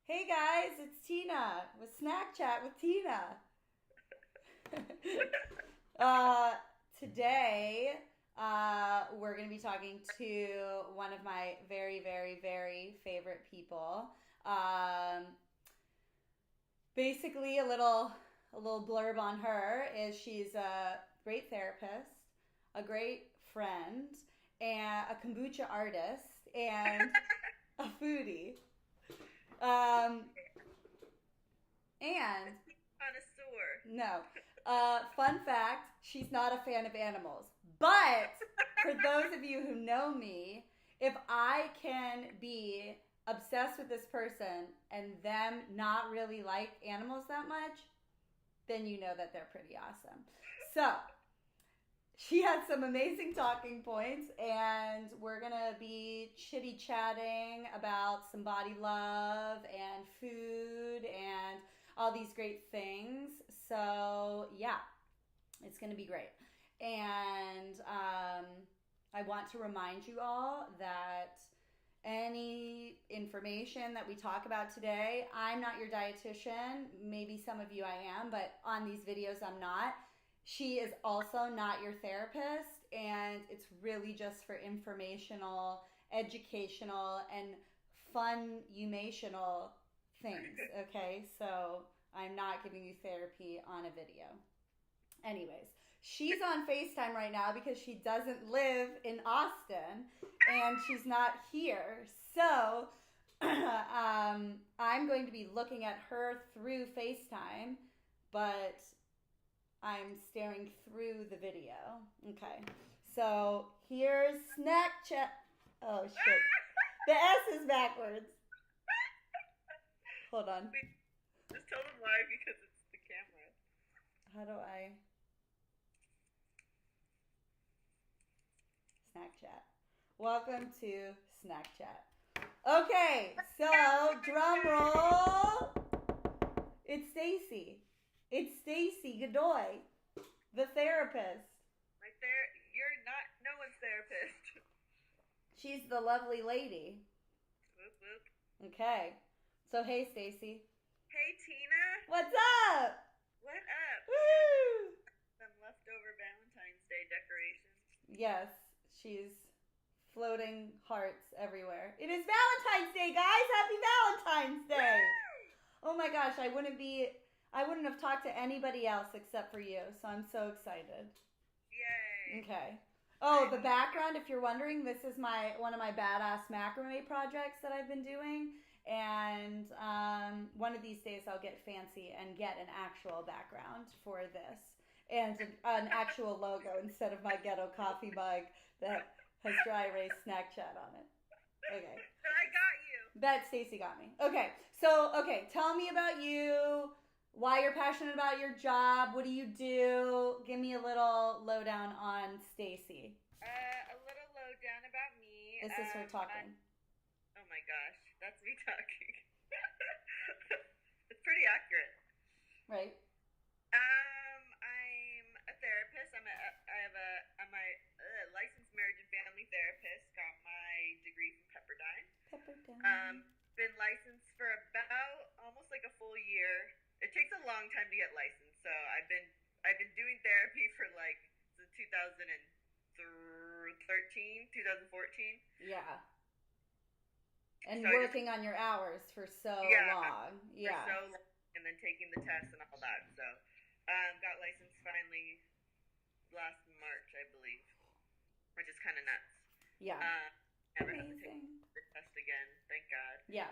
Hey guys, it's Tina with Snack Chat with Tina. uh, Today, we're going to be talking to one of my very, very, very favorite people. Um, Basically, a little blurb on her is she's a great therapist, a great friend, and a kombucha artist, and a foodie. Um, and Connoisseur. No. Fun fact, she's not a fan of animals. But for those of you who know me, if I can be obsessed with this person and them not really like animals that much, then you know that they're pretty awesome. So, she had some amazing talking points, and we're gonna be chitty chatting about some body love and food and all these great things. So, yeah, it's gonna be great. And I want to remind you all that any information that we talk about today, I'm not your dietitian. Maybe some of you I am, but on these videos, I'm not. She is also not your therapist, and it's really just for informational, educational, and fun-umational things, okay? So I'm not giving you therapy on a video. Anyways, she's on FaceTime right now because she doesn't live in Austin and she's not here. So I'm going to be looking at her through FaceTime, but I'm staring through the video. Okay. So here's Snack Chat. Oh, shit. The S is backwards. Hold on. Wait, just tell them why because it's the camera. How do I? Snack Chat. Welcome to Snack Chat. Okay, so drum roll. It's Stacy. It's Stacy Godoy, the therapist. Right there, you're not no one's therapist. She's the lovely lady. Whoop whoop. Okay. So hey Stacy. Hey Tina, What's up? what up? Woo! Some leftover Valentine's Day decorations. Yes, she's floating hearts everywhere. It is Valentine's Day, guys. Happy Valentine's Day. Oh my gosh, I wouldn't have talked to anybody else except for you, so I'm so excited. Yay. Okay. Oh, the background, if you're wondering, this is one of my badass macrame projects that I've been doing. And one of these days I'll get fancy and get an actual background for this. And an actual logo instead of my ghetto coffee mug that has dry erase snack chat on it. Okay. But I got you. That Stacy got me. Okay. So, tell me about you, why you're passionate about your job, what do you do? Give me a little lowdown on Stacy. A little lowdown about me. This is her talking. Oh my gosh, that's me talking. It's pretty accurate. Right? I'm a therapist. I'm a licensed marriage and family therapist. Got my degree from Pepperdine. Pepperdine. Been licensed for about almost like a full year. It takes a long time to get licensed, so I've been doing therapy for like since 2014. Yeah. And So working on your hours for so long. Yeah. For so long, and then taking the test and all that. So, got licensed finally last March, I believe, which is kind of nuts. Yeah. Never have to take Amazing. the test again, thank God. Yeah.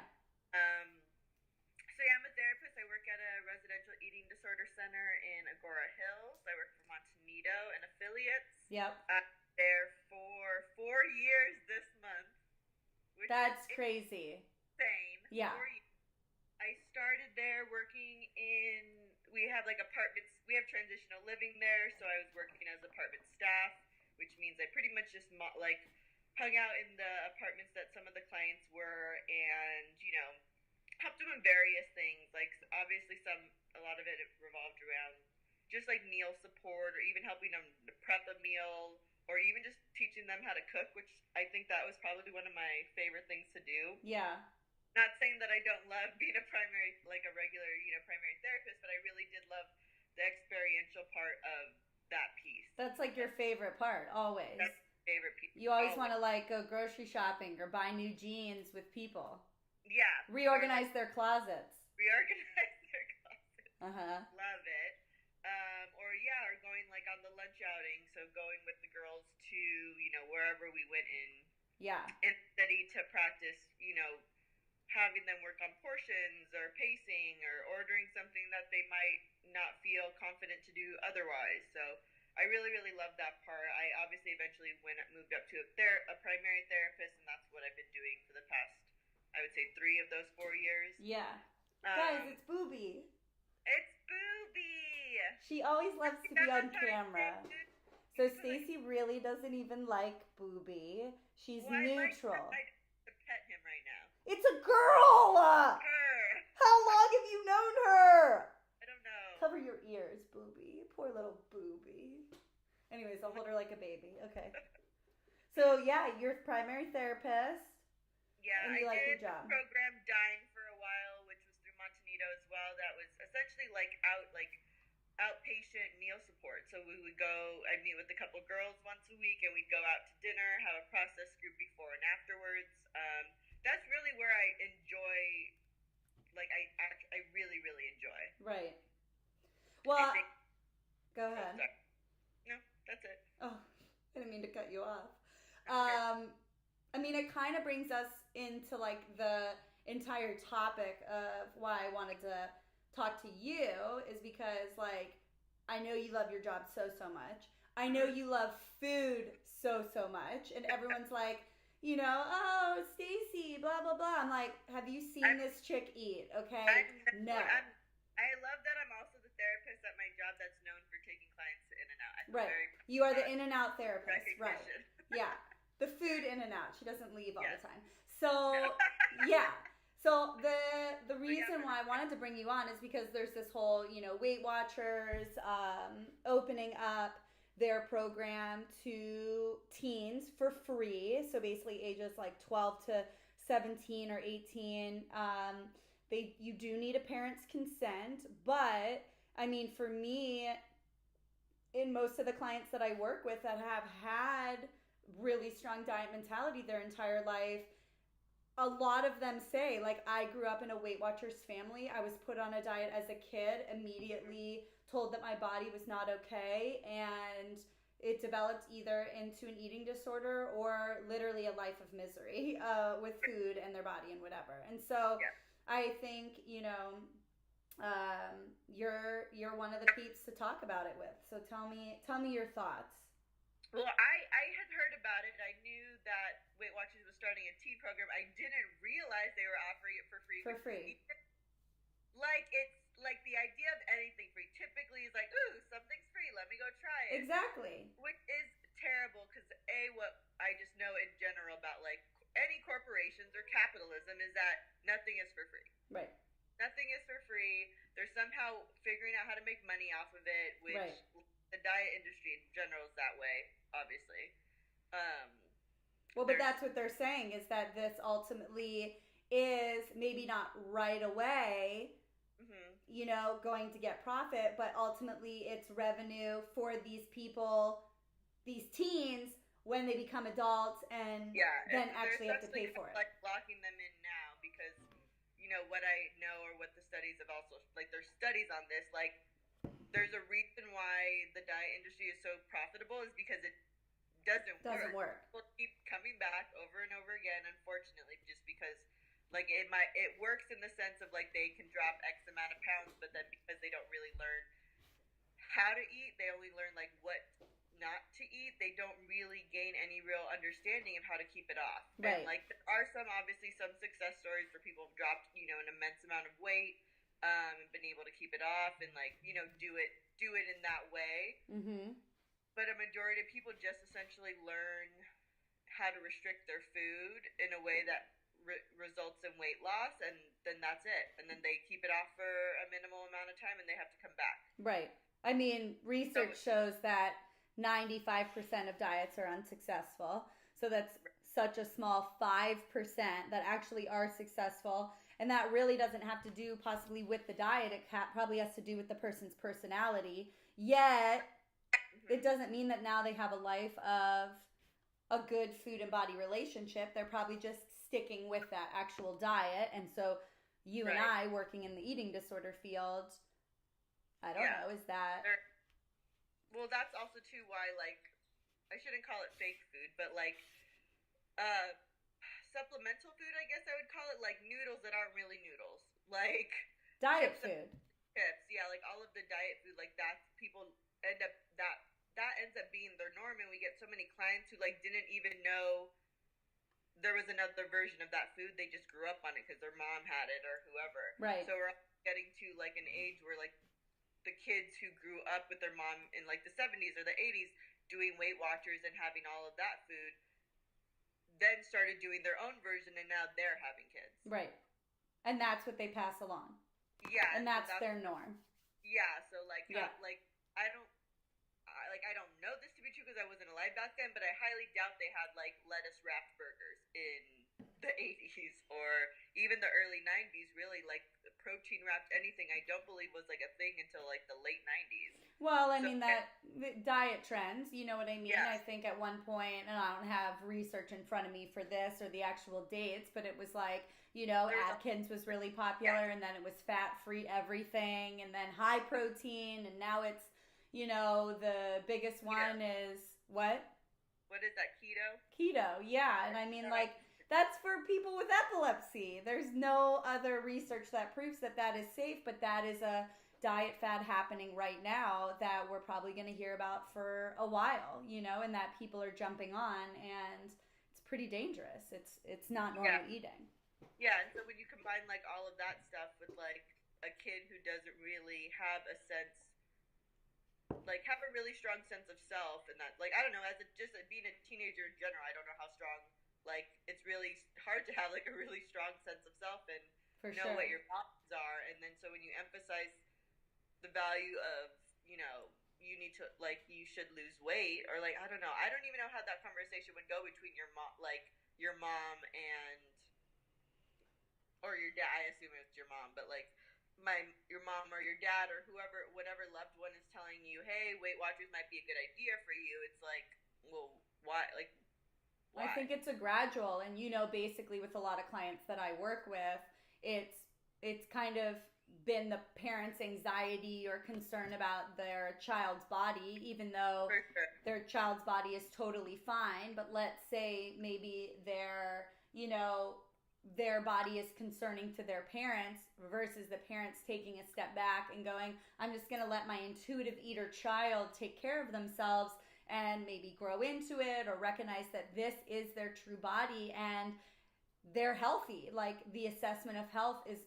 So yeah, I'm a therapist. I work at a residential eating disorder center in Agora Hills. I work for Montanito and affiliates. Yep. There for 4 years this month, which That's is crazy. insane. Yeah. 4 years. I started there working in. We have like apartments. We have transitional living there, so I was working as apartment staff, which means I pretty much just like hung out in the apartments that some of the clients were, and helped them in various things. Like obviously, a lot of it revolved around just like meal support, or even helping them prep a meal, or even just teaching them how to cook, which I think that was probably one of my favorite things to do. Yeah. Not saying that I don't love being like a regular, primary therapist, but I really did love the experiential part of that piece. That's like your favorite part, always. That's my favorite piece. You always want to like go grocery shopping or buy new jeans with people. Yeah. Reorganize their closets. Reorganize their closets. Uh-huh. Love it. Or going like on the lunch outing, so going with the girls to, wherever we went in city to practice, having them work on portions or pacing or ordering something that they might not feel confident to do otherwise. So I really, really love that part. I obviously eventually moved up to a primary therapist, and that's what I've been doing for the past, I would say, 3 of those 4 years. Yeah. Guys, it's Booby. It's Booby. She always loves to be on camera. So Stacy really doesn't even like Booby. She's neutral. I pet him right now. It's a girl! Her. How long have you known her? I don't know. Cover your ears, Booby. Poor little Booby. Anyways, I'll hold her like a baby. Okay. So, yeah, you're primary therapist. Yeah, and you like your job. Program Dine for a while, which was through Montanito as well. That was essentially outpatient meal support. So I'd meet with a couple girls once a week, and we'd go out to dinner, have a process group before and afterwards. That's really where I enjoy, I really, really enjoy. Right. Well, go ahead. No, that's it. Oh, I didn't mean to cut you off. I mean, it kind of brings us into like the entire topic of why I wanted to talk to you is because like I know you love your job so much. I know you love food so much, and everyone's like, oh, Stacy, blah blah blah. I'm like, have you seen this chick eat? Okay, no. I love that I'm also the therapist at my job that's known for taking clients to In-N-Out. Right, you are the In-N-Out therapist, right? Yeah, the food In-N-Out. She doesn't leave all the time. So yeah. So the reason why I wanted to bring you on is because there's this whole, Weight Watchers opening up their program to teens for free. So basically ages like 12 to 17 or 18. You do need a parent's consent, but I mean, for me, in most of the clients that I work with that have had really strong diet mentality their entire life, a lot of them say, like, I grew up in a Weight Watchers family. I was put on a diet as a kid, immediately told that my body was not okay, and it developed either into an eating disorder or literally a life of misery with food and their body and whatever. And so I think, you're one of the peeps to talk about it with. So tell me your thoughts. Well, I had heard about it. I knew that Weight Watchers was starting a tea program. I didn't realize they were offering it for free. For free. It's like the idea of anything free typically is like, ooh, something's free. Let me go try it. Exactly. Which is terrible because what I just know in general about like any corporations or capitalism is that nothing is for free. Right. Nothing is for free. They're somehow figuring out how to make money off of it, which the diet industry in general is that way, obviously. But that's what they're saying is that this ultimately is maybe not right away, going to get profit, but ultimately it's revenue for these people, these teens, when they become adults and then actually have to pay for it. Like locking them in now because, what I know or what the studies have also, like there's studies on this, like there's a reason why the diet industry is so profitable is because it doesn't work. People keep coming back over and over again, unfortunately, just because like it works in the sense of like they can drop X amount of pounds, but then because they don't really learn how to eat, they only learn like what not to eat. They don't really gain any real understanding of how to keep it off. Right. And like there are some success stories where people have dropped, an immense amount of weight, and been able to keep it off and like, do it in that way. Mm-hmm. But a majority of people just essentially learn how to restrict their food in a way that results in weight loss, and then that's it. And then they keep it off for a minimal amount of time and they have to come back. Right. I mean, research shows that 95% of diets are unsuccessful. So that's such a small 5% that actually are successful. And that really doesn't have to do possibly with the diet. It probably has to do with the person's personality. Yet, it doesn't mean that now they have a life of a good food and body relationship. They're probably just sticking with that actual diet. And so you and I working in the eating disorder field, I don't know, is that... Well, that's also too why, like, I shouldn't call it fake food, but like supplemental food, I guess I would call it, like noodles that aren't really noodles. Like diet food. Chips, yeah, like all of the diet food, like that, people end up, that ends up being their norm, and we get so many clients who like didn't even know there was another version of that food. They just grew up on it because their mom had it or whoever. Right. So we're getting to like an age where like the kids who grew up with their mom in like the 70s or the 80s doing Weight Watchers and having all of that food, then started doing their own version, and now they're having kids. Right. And that's what they pass along. Yeah. And that's their norm. Yeah. So like, I don't know this to be true because I wasn't alive back then, but I highly doubt they had like lettuce wrapped burgers in the 80s or even the early 90s. Really, like protein wrapped anything, I don't believe was like a thing until like the late 90s. Well, I mean, that diet trends, you know what I mean? Yeah. I think at one point, and I don't have research in front of me for this or the actual dates, but it was like, you know, Atkins was really popular, and then it was fat-free everything, and then high protein, and now it's, you know, the biggest one is what? What is that, keto? Keto, yeah. And I mean, like, that's for people with epilepsy. There's no other research that proves that that is safe, but that is a diet fad happening right now that we're probably going to hear about for a while, you know, and that people are jumping on, and it's pretty dangerous. It's not normal eating. Yeah, and so when you combine like all of that stuff with like a kid who doesn't really have a sense, like have a really strong sense of self, and that, like, I don't know, as being a teenager in general, I don't know how strong, like it's really hard to have like a really strong sense of self and know what your values are. And then so when you emphasize the value of, you know, you need to, like, you should lose weight, or like, I don't know, I don't even know how that conversation would go between your mom, like your mom and, or your dad. I assume it's your mom, but like your mom or your dad or whoever, whatever loved one is telling you, hey, Weight Watchers might be a good idea for you. It's like, well, why? Like, why? I think it's a gradual, and you know, basically with a lot of clients that I work with, it's kind of been the parents' anxiety or concern about their child's body, even though their child's body is totally fine. But let's say maybe their body is concerning to their parents, versus the parents taking a step back and going, I'm just going to let my intuitive eater child take care of themselves and maybe grow into it, or recognize that this is their true body and they're healthy. Like, the assessment of health is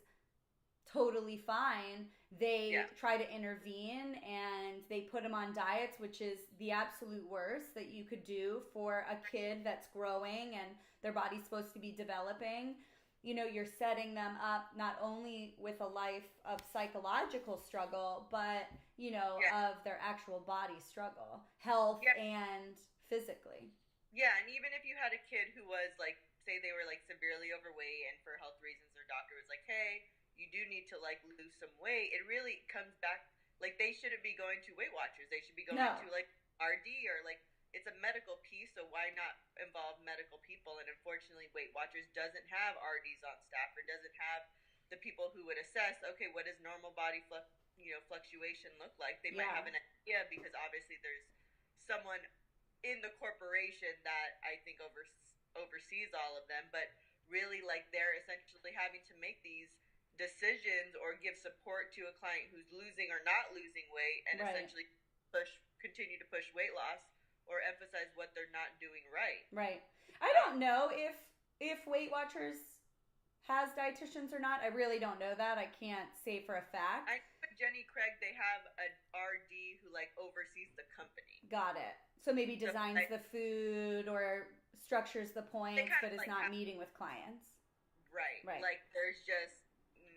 totally fine. They try to intervene and they put them on diets, which is the absolute worst that you could do for a kid that's growing and their body's supposed to be developing. You know, you're setting them up not only with a life of psychological struggle, but, you know, of their actual body struggle, health and physically. Yeah, and even if you had a kid who was like, say they were like severely overweight, and for health reasons their doctor was like, hey, you do need to like lose some weight, it really comes back, like, they shouldn't be going to Weight Watchers. They should be going to like RD, or like, it's a medical piece, so why not involve medical people? And unfortunately, Weight Watchers doesn't have RDs on staff, or doesn't have the people who would assess, okay, what does normal body fluctuation look like? They might have an idea, because obviously there's someone in the corporation that I think oversees all of them, but really, like, they're essentially having to make these decisions or give support to a client who's losing or not losing weight, and essentially continue to push weight loss, or emphasize what they're not doing right. Right. I don't know if Weight Watchers has dietitians or not. I really don't know that. I can't say for a fact. I know at Jenny Craig they have an RD who like oversees the company. Got it. So maybe designs the food or structures the points, but is not meeting with clients. Right. Like, there's just,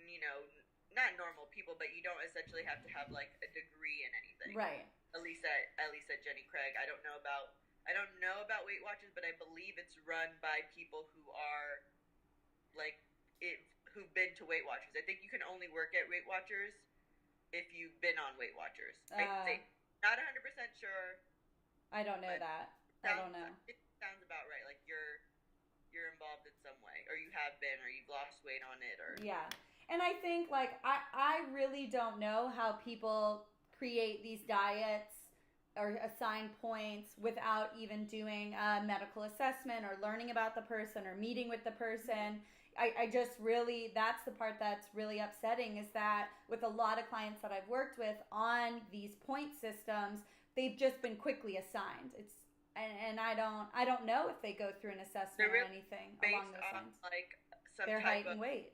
you know, not normal people, but you don't essentially have to have like a degree in anything. Right. At least at Jenny Craig. I don't know about I don't know about Weight Watchers, but I believe it's run by people who are like who've been to Weight Watchers. I think you can only work at Weight Watchers if you've been on Weight Watchers. I think. Not 100% sure. I don't know that. I don't know. It sounds about right. Like you're involved in some way, or you have been, or you've lost weight on it, or yeah. And I think like I really don't know how people create these diets or assign points without even doing a medical assessment or learning about the person or meeting with the person. I just really, that's the part that's really upsetting, is that with a lot of clients that I've worked with on these point systems, they've just been quickly assigned. And I don't know if they go through an assessment or anything along those lines. Like some their height and weight.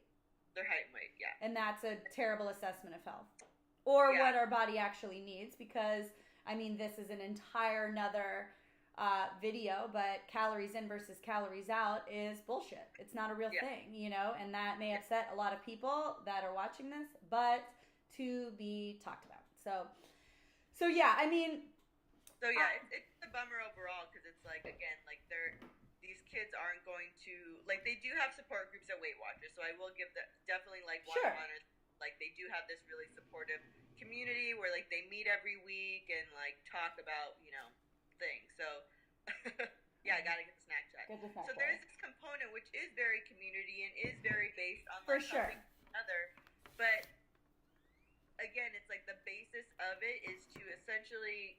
Their height and weight, yeah. And that's a terrible assessment of health. Or what our body actually needs, because I mean, this is an entire another video, but calories in versus calories out is bullshit. It's not a real thing, you know, and that may upset a lot of people that are watching this, but to be talked about. So yeah, I mean. So yeah, it's a bummer overall, because it's like, again, like these kids aren't going to, like, they do have support groups at Weight Watchers, so I will give them definitely like one-on-one. Like, they do have this really supportive community where, like, they meet every week and, like, talk about, you know, things. So, yeah, I gotta get the snack check. So there's this component which is very community and is very based on, like, helping each other. But, again, it's, like, the basis of it is to essentially,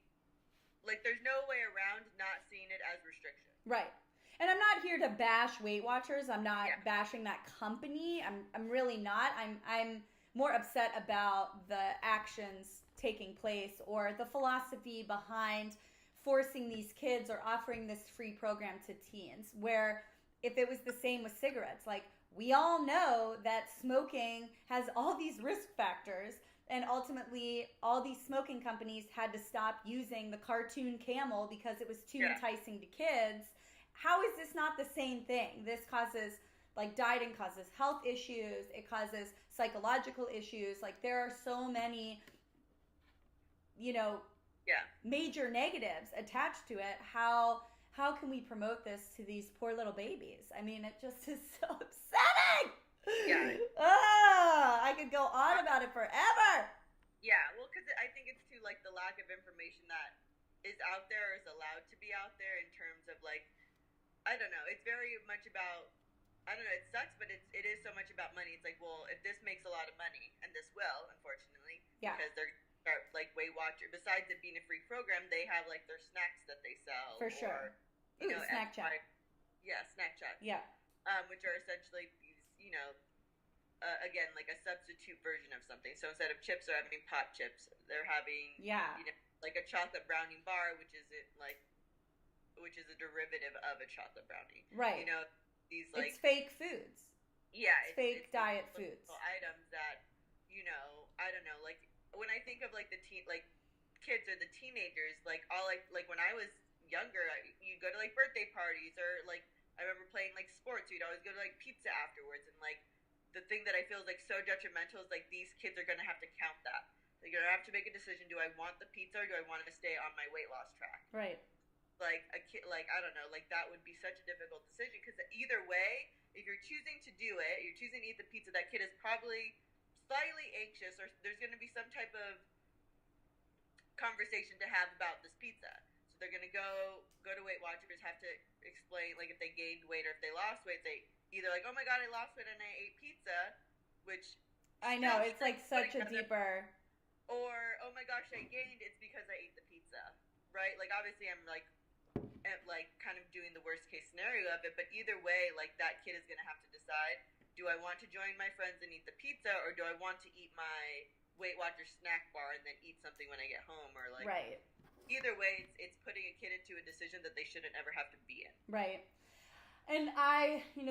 like, there's no way around not seeing it as restriction. Right. And I'm not here to bash Weight Watchers. I'm not bashing that company. I'm really not. I'm more upset about the actions taking place or the philosophy behind forcing these kids or offering this free program to teens, where if it was the same with cigarettes, like, we all know that smoking has all these risk factors, and ultimately all these smoking companies had to stop using the cartoon camel because it was too enticing to kids. How is this not the same thing? This causes, like, dieting causes health issues. It causes psychological issues. Like, there are so many, you know, major negatives attached to it. How can we promote this to these poor little babies? I mean, it just is so upsetting. Yeah. I could go on about it forever. Yeah, well, because I think it's too, like, the lack of information that is out there, or is allowed to be out there, in terms of, like, I don't know. It's very much about, I don't know, it sucks, but it is so much about money. It's like, well, if this makes a lot of money, and this will, unfortunately, because they're like Weight Watchers, besides it being a free program, they have, like, their snacks that they sell. For sure. You know, Snack Chat. Yeah, Snack Chat. Yeah. Which are essentially these, you know, again, like a substitute version of something. So instead of chips, they're having pop chips. They're having, you know, like a chocolate brownie bar, which is a derivative of a chocolate brownie. Right. You know, these, like, it's fake foods. Yeah. It's fake diet foods. Items that, you know, I don't know, like, when I think of, like, the kids or the teenagers, like, like when I was younger, you'd go to, like, birthday parties, or, like, I remember playing, like, sports. You'd always go to, like, pizza afterwards, and, like, the thing that I feel is, like, so detrimental is, like, these kids are going to have to count that. They're going to have to make a decision. Do I want the pizza, or do I want to stay on my weight loss track? Right. Like, a kid, like, I don't know, like, that would be such a difficult decision, because either way, if you're choosing to do it, you're choosing to eat the pizza, that kid is probably slightly anxious, or there's going to be some type of conversation to have about this pizza. So they're going to go to Weight Watchers, have to explain, like, if they gained weight or if they lost weight, they either like, oh my god, I lost weight and I ate pizza, which I know, it's like such a deeper, or oh my gosh, I gained, it's because I ate the pizza, right? Like, obviously I'm like kind of doing the worst case scenario of it, but either way, like, that kid is going to have to decide, do I want to join my friends and eat the pizza, or do I want to eat my Weight Watchers snack bar and then eat something when I get home, or like, right. Either way, it's putting a kid into a decision that they shouldn't ever have to be in. Right. And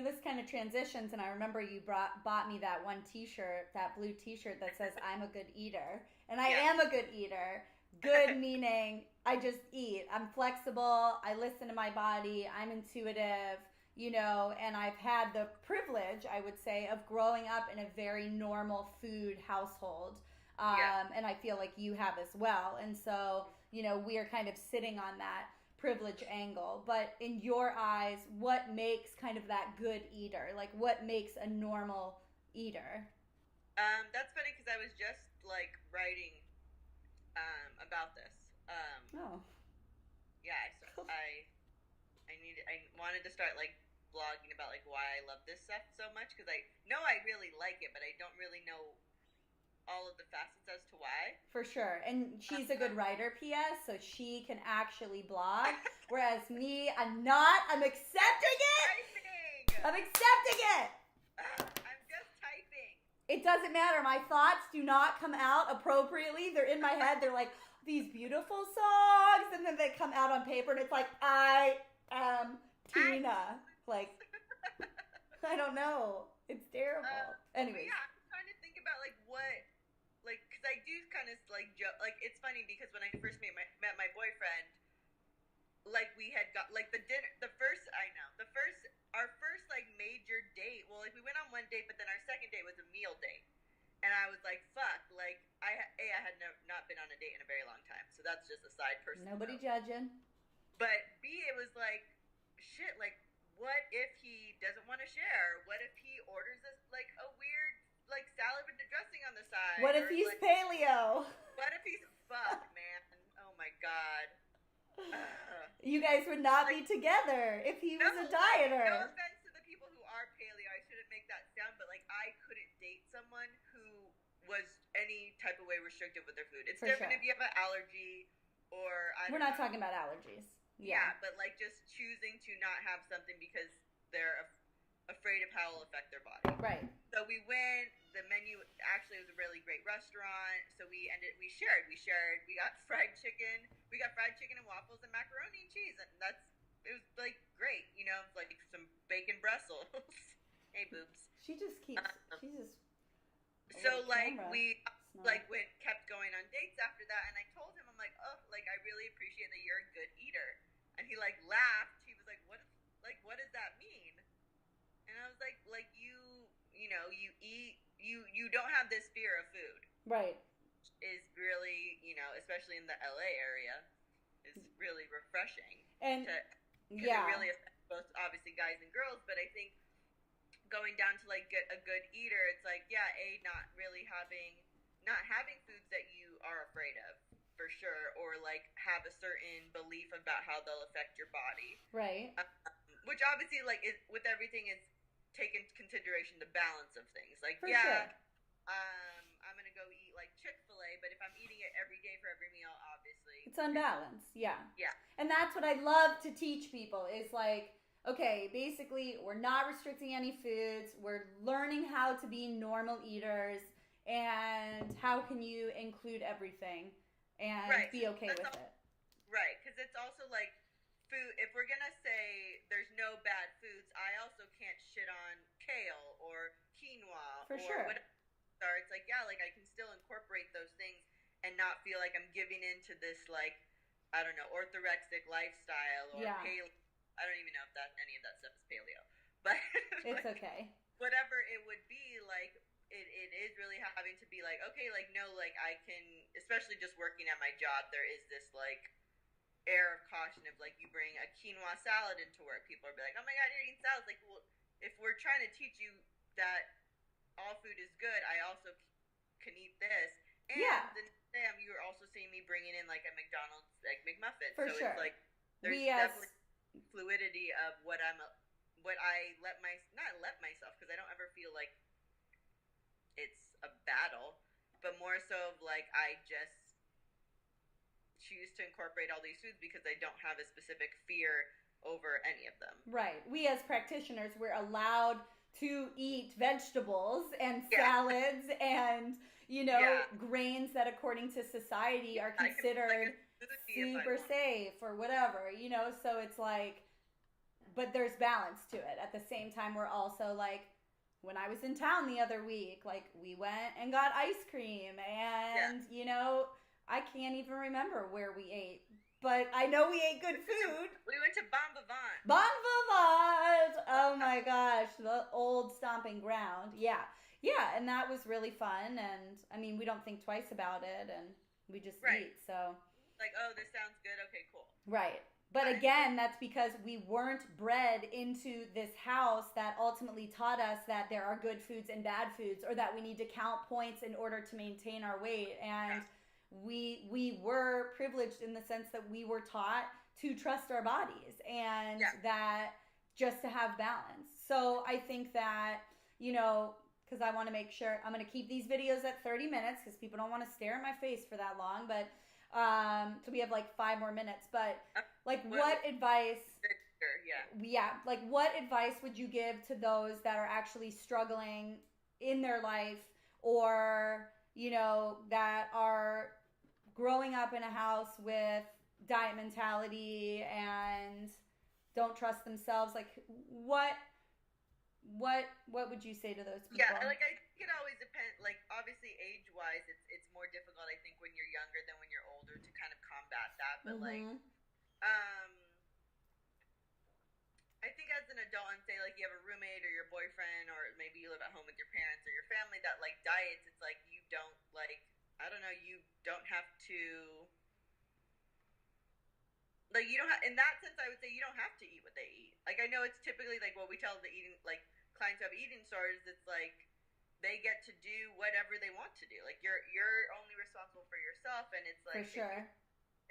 this kind of transitions, and I remember you bought me that one t-shirt, that blue t-shirt that says, I'm a good eater. And I am a good eater. Good meaning I just eat. I'm flexible. I listen to my body. I'm intuitive, and I've had the privilege, I would say, of growing up in a very normal food household. And I feel like you have as well. And so, we are kind of sitting on that. privilege angle, but in your eyes, what makes kind of that good eater? Like, what makes a normal eater? That's funny because I was just like writing about this. Oh. Yeah, I wanted to start like blogging about like why I love this stuff so much because I know I really like it, but I don't really know all of the facets as to why. For sure. And she's a good writer, P.S., so she can actually blog. Whereas me, I'm not. I'm accepting it. I'm accepting it. I'm just typing. It doesn't matter. My thoughts do not come out appropriately. They're in my head. They're like, these beautiful songs. And then they come out on paper and it's like, I am Tina. Like, I don't know. It's terrible. Anyways. Yeah, I'm trying to think about like what, like, because I do kind of like joke. Like, it's funny because when I first met my boyfriend, like we had got like our first like major date. Well, like we went on one date, but then our second date was a meal date. And I was like, fuck, like, I had not been on a date in a very long time. So that's just a side person. Nobody judging. But B, it was like, shit, like, what if he doesn't want to share? What if he orders us, like, a weird, like, salad with the dressing on the side? What if he's like, paleo? What if he's, fuck, man. Oh, my God. You guys would not be together if he was a dieter. No offense to the people who are paleo. I shouldn't make that sound, but, like, I couldn't date someone who was any type of way restrictive with their food. It's different if you have an allergy or We're not talking about allergies. Yeah, but like just choosing to not have something because they're afraid of how it'll affect their body. Right. So we went. The menu actually was a really great restaurant. So we shared. We got fried chicken. We got fried chicken and waffles and macaroni and cheese, and it was like great. You know, like some bacon Brussels. Hey, boobs. She just keeps. She's just. So like we kept going on dates after that, and I told him, I'm like, oh, like I really appreciate that you're a good eater, and he like laughed. He was like, what does that mean? And I was like you know, you eat, you don't have this fear of food, right? Is really, you know, especially in the LA area, is really refreshing. And it really affects both obviously guys and girls, but I think going down to like get a good eater, it's like not having foods that you are afraid of for sure, or like have a certain belief about how they'll affect your body, right? Which obviously like with everything is take into consideration the balance of things. Like for sure. I'm gonna go eat like Chick-fil-A, but if I'm eating it every day for every meal, obviously it's unbalanced. Yeah. Yeah. And that's what I love to teach people is like, okay, basically, we're not restricting any foods. We're learning how to be normal eaters, and how can you include everything and be okay with it. Right, because it's also like food. If we're gonna say there's no bad foods, I also can't shit on kale or quinoa For or sure. whatever. It's like like I can still incorporate those things and not feel like I'm giving into this like I don't know orthorexic lifestyle or paleo. I don't even know if any of that stuff is paleo, but it's like, okay. Whatever it would be, like it is really having to be like, okay, like no, like I can, especially just working at my job, there is this like air of caution of like you bring a quinoa salad into work, people are be like, oh my god, you're eating salads. Like, well, if we're trying to teach you that all food is good, I also can eat this, and then you're also seeing me bringing in like a McDonald's like McMuffin. For so sure. It's like there's definitely fluidity of what I not let myself, because I don't ever feel like it's a battle, but more so of like I just choose to incorporate all these foods because I don't have a specific fear over any of them. Right. We as practitioners, we're allowed to eat vegetables and salads and grains that according to society are considered super safe or whatever, so it's like, but there's balance to it. At the same time, we're also like, when I was in town the other week, like we went and got ice cream and, I can't even remember where we ate, but I know we ate good food. We went to Bon Vivant. Bon Vivant! Oh my gosh, the old stomping ground. Yeah, and that was really fun, and I mean, we don't think twice about it, and we just eat, so. Like, oh, this sounds good, okay, cool. Right. But again, that's because we weren't bred into this house that ultimately taught us that there are good foods and bad foods, or that we need to count points in order to maintain our weight. And we were privileged in the sense that we were taught to trust our bodies, and that just to have balance. So I think that, you know, because I want to make sure I'm going to keep these videos at 30 minutes because people don't want to stare at my face for that long. But so we have like 5 more minutes. But like, what advice? Like, what advice would you give to those that are actually struggling in their life, or, you know, that are growing up in a house with diet mentality and don't trust themselves? Like, what would you say to those people? Yeah, like, I think it always depends. Like, obviously, age-wise, it's more difficult, I think, when you're younger than when you're older to kind of combat that. But like, I think as an adult, and say like you have a roommate or your boyfriend, or maybe you live at home with your parents or your family that like diets, it's like you don't, like, I don't know, you don't have to, like, you don't have, in that sense, I would say you don't have to eat what they eat. Like, I know it's typically like what we tell the eating, like, clients who have eating disorders, it's like they get to do whatever they want to do. Like, you're only responsible for yourself, and it's like, for sure,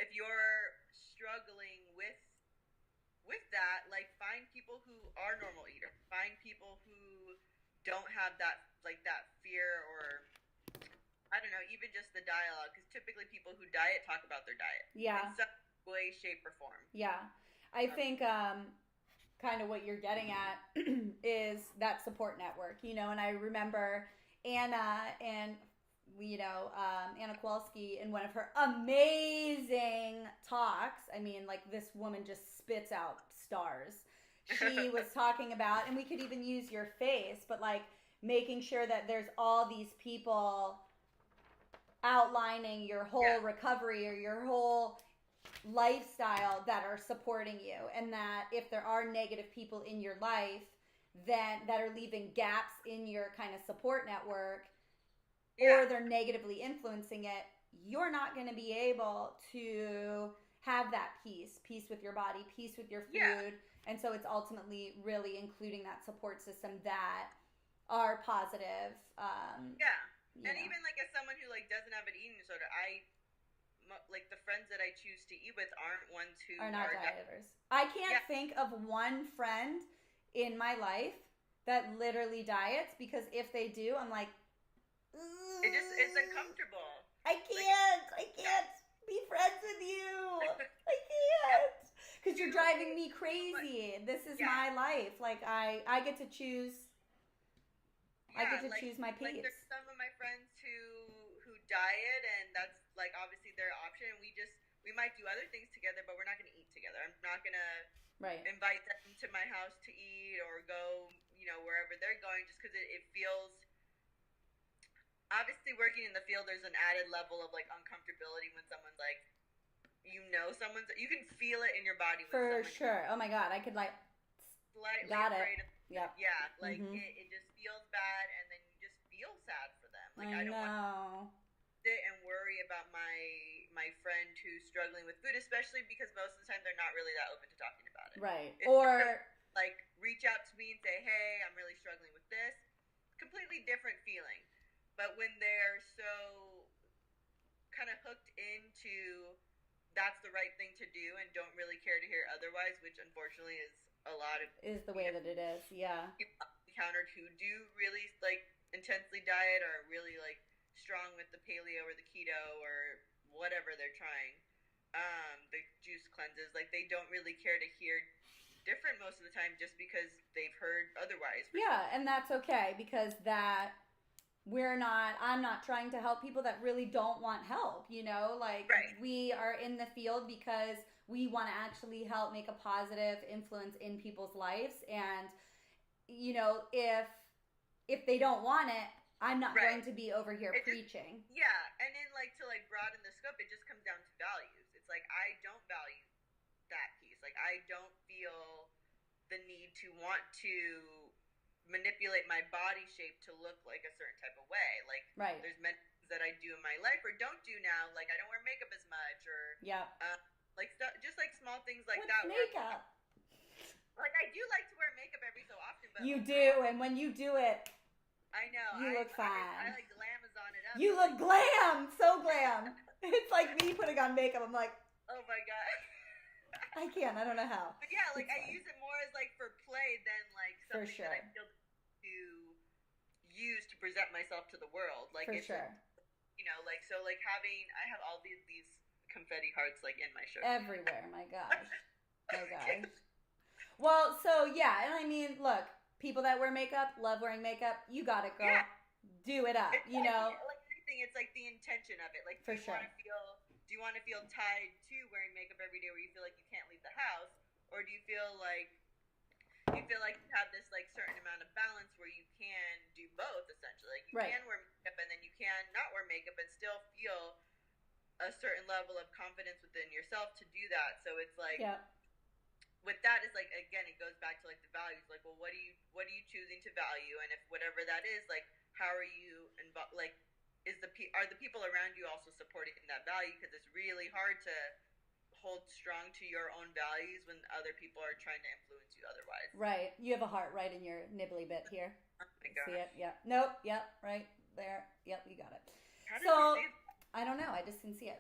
if you're struggling with that, like, find people who are normal eaters. Find people who don't have that, like, that fear, or I don't know, even just the dialogue, because typically people who diet talk about their diet. Yeah. In some way, shape, or form. Yeah. I think kind of what you're getting at is that support network, you know, and I remember Anna and, you know, Anna Kowalski, in one of her amazing talks, I mean, like, this woman just spits out stars. She was talking about, and we could even use your face, but like making sure that there's all these people outlining your whole recovery or your whole lifestyle that are supporting you, and that if there are negative people in your life that are leaving gaps in your kind of support network, or they're negatively influencing it, you're not going to be able to have that peace with your body, peace with your food. And so it's ultimately really including that support system that are positive. And even like as someone who like doesn't have an eating disorder, like the friends that I choose to eat with aren't ones who are not dieters. I can't think of one friend in my life that literally diets, because if they do, I'm like, it's uncomfortable. I can't be friends with you. I can't, because you're driving me crazy. This is my life. Like, I get to choose. I get to choose my peeps. Like, there's some of my friends who diet, and that's like obviously their option. And we might do other things together, but we're not going to eat together. I'm not going to invite them to my house to eat, or go, you know, wherever they're going, just because it feels. Obviously, working in the field, there's an added level of like uncomfortability when someone's like, you know, you can feel it in your body. For sure. Oh my God, I could like. Slightly got afraid it. Yeah, like it just feels bad, and then you just feel sad for them. Like, I don't want to sit and worry about my friend who's struggling with food, especially because most of the time they're not really that open to talking about it. Right. It's or like reach out to me and say, hey, I'm really struggling with this. Completely different feeling. But when they're so kind of hooked into that's the right thing to do and don't really care to hear otherwise, which unfortunately is a lot of is the way that it is. Yeah. People encountered who do really like intensely diet, or really like strong with the paleo or the keto or whatever they're trying, the juice cleanses, like they don't really care to hear different most of the time, just because they've heard otherwise. And that's okay, because I'm not trying to help people that really don't want help, you know, like we are in the field because we want to actually help make a positive influence in people's lives. And, you know, if they don't want it, I'm not going to be over here preaching. And then like to like broaden the scope, it just comes down to values. It's like, I don't value that piece. Like, I don't feel the need to want to manipulate my body shape to look like a certain type of way. Like, there's many things that I do in my life or don't do now. Like, I don't wear makeup as much, or Like stuff, just like small things like What's that. makeup? Like I do like to wear makeup every so often, but You do, and when you do it, I know you look fine. I like glamazon it up. You look glam, so glam. It's like me putting on makeup. I'm like, oh my god. I can't. I don't know how. But yeah, like I use it more as like for play than like something sure. that I feel to use to present myself to the world. Like for sure. You know, like so, like I have all these confetti hearts like in my shirt everywhere. My gosh, my gosh. Well, so yeah, and I mean, look, people that wear makeup love wearing makeup. You got it, girl. Yeah. Do it up. It's you know, like anything, it's like the intention of it. Like, for sure. Do you want to feel tied to wearing makeup every day, where you feel like you can't leave the house, or do you feel like you have this like certain amount of balance where you can do both essentially? Like you can wear makeup and then you can not wear makeup and still feel a certain level of confidence within yourself to do that. So it's like, with that is like, again, it goes back to like the values. Like, well, what are you choosing to value? And if whatever that is, like, how are you involved? Like, are the people around you also supporting that value? Because it's really hard to hold strong to your own values when other people are trying to influence you otherwise. Right. You have a heart right in your nibbly bit here. Oh my gosh. See it? Yep. Nope. Yep. Right there. Yep. You got it. How did you see it? I don't know. I just didn't see it.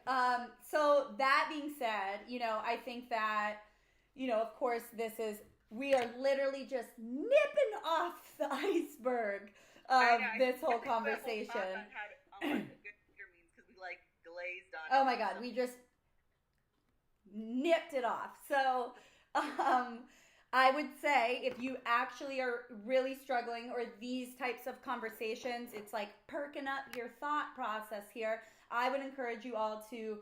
So that being said, you know, I think that, you know, of course, we are literally just nipping off the iceberg of this whole conversation. Because we like glazed on. Oh my God, we just nipped it off. So I would say if you actually are really struggling, or these types of conversations, it's like perking up your thought process here, I would encourage you all to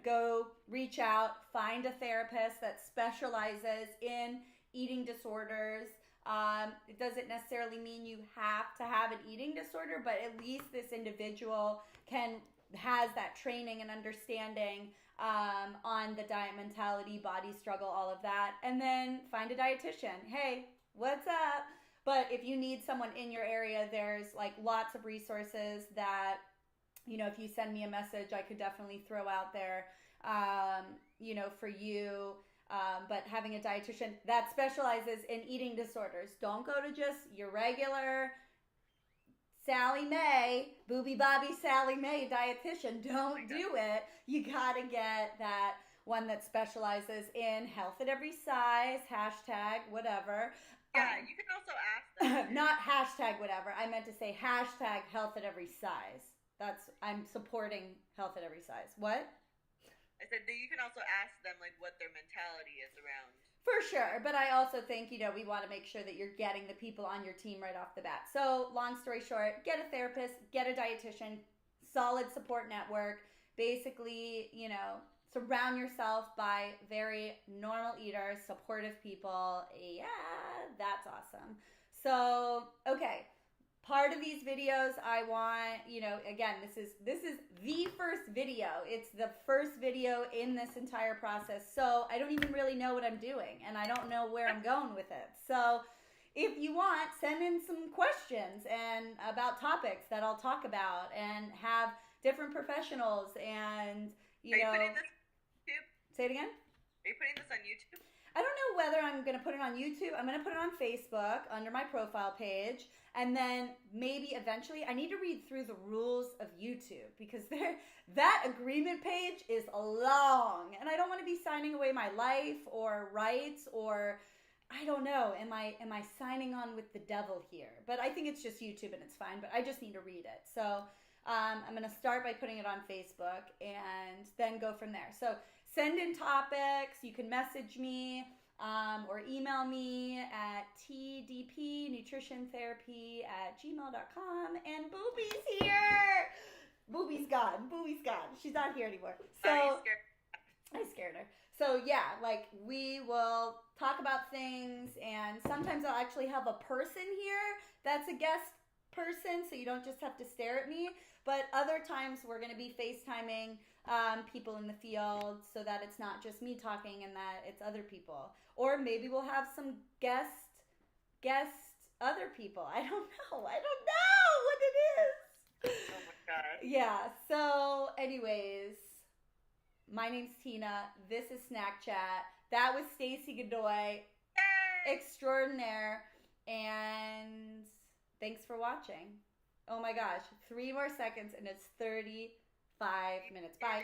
go reach out, find a therapist that specializes in eating disorders. It doesn't necessarily mean you have to have an eating disorder, but at least this individual has that training and understanding on the diet mentality, body struggle, all of that. And then find a dietitian. Hey, what's up? But if you need someone in your area, there's like lots of resources that, you know, if you send me a message, I could definitely throw out there, you know, for you. But having a dietitian that specializes in eating disorders. Don't go to just your regular Sally Mae, Booby Bobby Sally Mae dietitian. Don't do it. You gotta get that one that specializes in health at every size, hashtag whatever. Yeah, you can also ask them. Not hashtag whatever. I meant to say hashtag health at every size. I'm supporting health at every size. What? I said that you can also ask them like what their mentality is around. For sure, but I also think, you know, we want to make sure that you're getting the people on your team right off the bat. So, long story short, get a therapist, get a dietitian, solid support network. Basically, you know, surround yourself by very normal eaters, supportive people. Yeah, that's awesome. So, okay. Part of these videos I want, you know, again, this is the first video. It's the first video in this entire process. So I don't even really know what I'm doing, and I don't know where I'm going with it. So if you want, send in some questions and about topics that I'll talk about, and have different professionals, and, you know. Are you putting this on YouTube? Say it again? Are you putting this on YouTube? I don't know whether I'm going to put it on YouTube. I'm going to put it on Facebook under my profile page. And then maybe eventually I need to read through the rules of YouTube, because that agreement page is long. And I don't want to be signing away my life or rights, or I don't know. Am I signing on with the devil here? But I think it's just YouTube and it's fine. But I just need to read it. So I'm going to start by putting it on Facebook and then go from there. So send in topics. You can message me or email me at tdpnutritiontherapy@gmail.com. And Booby's here. Booby's gone. She's not here anymore. So I scared her. So yeah, like, we will talk about things, and sometimes I'll actually have a person here that's a guest person, so you don't just have to stare at me. But other times we're going to be FaceTiming people in the field, so that it's not just me talking and that it's other people. Or maybe we'll have some guest other people. I don't know what it is. Oh my God. Yeah, so anyways, My name's Tina. This is Snack Chat. That was Stacy Godoy, extraordinaire. And thanks for watching. Oh my gosh, 3 more seconds and it's 35 minutes. Bye.